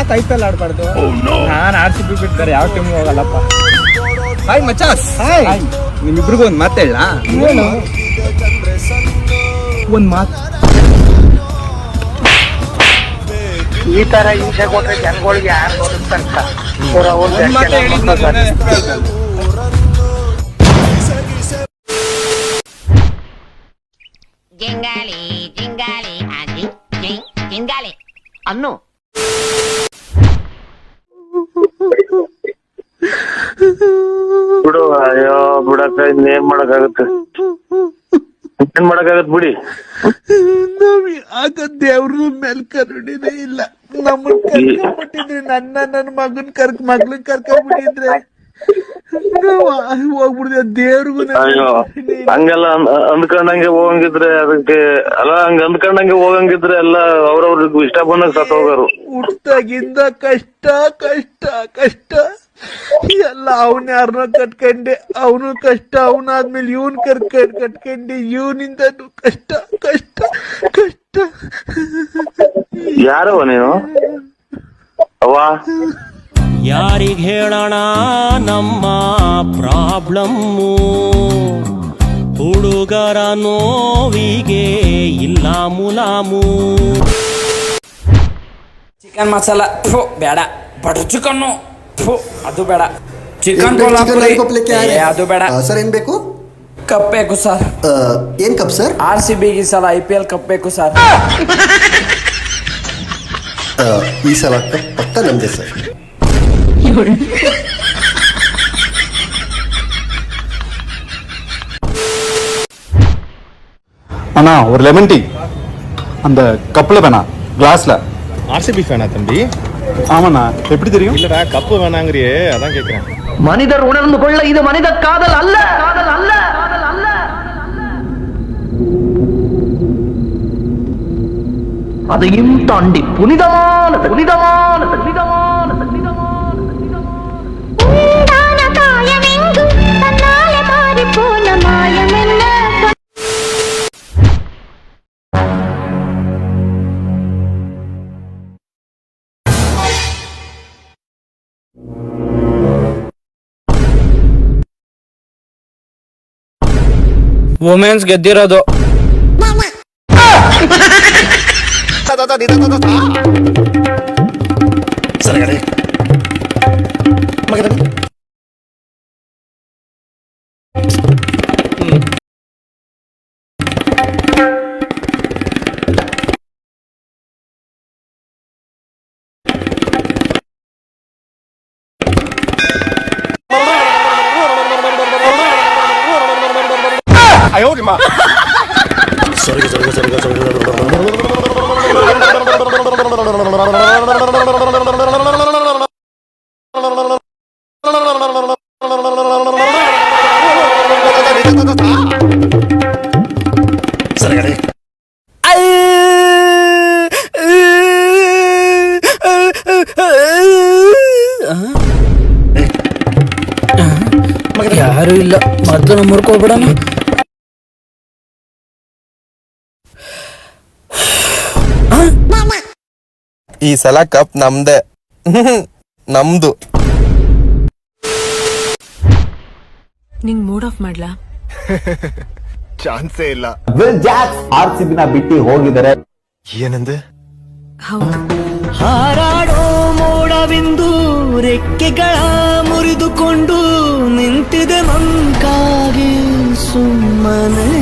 ಯಾಕೆ ಐಪಿಎಲ್ ಆಡ್ಬಾರ್ದು? ನಾನು RCB ಬಿಟ್ಟಾರೆ ಯಾವ ಟೀಮ್ ಹೋಗಲ್ಲಪ್ಪ. ಹಾಯ್ ಮಚಾಸ್. ನಿಮ್ಮಿಬ್ರಿಗೂ ಒಂದು ಮಾತು ಹೇಳ. ಒಂದು ಮಾತು, ಈ ತರ ಹಿಂಸೆ ಕೊಟ್ರೆ ಜನಗಳಿಗೆ ಯಾರು ಬರುತ್ತಂತ ಜಿಂಗಾಲಿ ಜಿಂಗಾಲಿ ಆಜಿ ಜಿಂಗಾಲಿ ಅನ್ನು ಬಿಡು. ಅಯ್ಯೋ ಬಿಡಕ್ಕ, ಇನ್ನೇನ್ ಮಾಡಕ್ಕಾಗತ್ತೆ, ಏನ್ ಮಾಡಕ್ಕಾಗತ್ ಬಿಡಿ. ಆಗ ದೇವ್ರ ಮೇಲೆ ಕರುಣಿನೇ ಇಲ್ಲ. ನಮ್ಮನ್ ಕರ್ಕೊಂಡ್ಬಿಟ್ಟಿದ್ರಿ, ನನ್ನ ಮಗನ್ ಮಗ್ಳನ್ ಕರ್ಕೊಂಡ್ಬಿಟ್ಟಿದ್ರೆ ಹೋಗ್ಬಿಡಿದೆ. ದೇವ್ರಿಗೂ ಅಯ್ಯೋ ಹಂಗೆಲ್ಲ ಅಂದ್ಕೊಂಡಂಗೆ ಹೋಗಂಗಿದ್ರೆ ಅದಕ್ಕೆ ಅಲ್ಲ, ಹಂಗ ಅಂದ್ಕೊಂಡಂಗೆ ಹೋಗಂಗಿದ್ರೆ ಎಲ್ಲ ಅವ್ರವ್ರಿಗೂ ಇಷ್ಟ ಬಂದಾಗ ಸತ್ ಹೋಗೋರು. ಹುಟ್ಟಾಗಿಂದ ಕಷ್ಟ ಕಷ್ಟ ಕಷ್ಟ ಎಲ್ಲ. ಅವನ್ ಯಾರನ್ನ ಕಟ್ಕೊಂಡೆ, ಅವನು ಕಷ್ಟ. ಅವನಾದ್ಮೇಲೆ ಇವನ್ ಕಟ್ಕೊಂಡೆ, ಇವನಿಂದ ಕಷ್ಟ ಕಷ್ಟ ಕಷ್ಟ. ಯಾರವ ನೀನು? ಅವ್ವ ಯಾರಿಗ್ ಹೇಳೋಣ ನಮ್ಮ ಪ್ರಾಬ್ಲಮ್ಮು? ಹುಡುಗರ ನೋವಿಗೆ ಇಲ್ಲ ಮುಲಾಮು. ಚಿಕನ್ ಮಸಾಲ ಬೇಡ, ಬಟರ್ ಚಿಕನ್ನು ಅದು ಬೇಡ, ಚಿಕನ್ ಅದು ಬೇಡ ಸರ್. ಏನ್ ಬೇಕು? ಕಪ್ ಬೇಕು ಸರ್. ಏನ್ ಕಪ್ ಸರ್? RCB ಈ ಸಲ IPL ಕಪ್ ಬೇಕು ಸರ್. ಈ ಸಲ ಕಪ್ ಪಕ್ಕ ನಮ್ದೆ ಸರ್. அண்ணா ஒரு லெமன் டீ அந்த கப்பில் வேணாம், கிளாஸில். RCB ஃபேனா தம்பி? ஆமாண்ணா. எப்படி தெரியும்? இல்லடா, கப்பு வேணாங்கிறியே, அதான் கேட்குறேன். மனிதர் உணர்ந்து கொள்ள இது மனித காதல் அல்ல, காதல் அல்ல, காதல் அல்ல. அதையும் தாண்டி புனிதமானது, புனிதமானது, புனிதமானது, புனிதமானது. ವುಮೆನ್ಸ್ ಗೆದ್ದಿರೋದು. ಸರಗಡೆ ಮಗನ ಸರಿಗ ಸರಿಗ ಸರಿಗ ಸರಿಗ ಸರಗಡೆ ಯಾರು ಇಲ್ಲ, ಮೊದಲು ಮುರ್ಕೋಬಿಡೋಣ. ಈ ಸಲ ಕಪ್ ನಮ್ದೆ. ನಮ್ದು. ನಿಂಗ್ ಮೂಡ್ ಆಫ್ ಮಾಡ್ಲಾ? ಚಾನ್ಸೇ ಇಲ್ಲ. RCB ನ ಬಿಟ್ಟು ಹೋಗಿದ್ದಾರೆ. ಏನಂದೆ? ಹೌದು. ಹಾರಾಡೋ ಮೋಡವಿಂದು ರೆಕ್ಕೆಗಳ ಮುರಿದುಕೊಂಡು ನಿಂತಿದೆ ಮಂಕಾಗಿ ಸುಮ್ಮನೆ.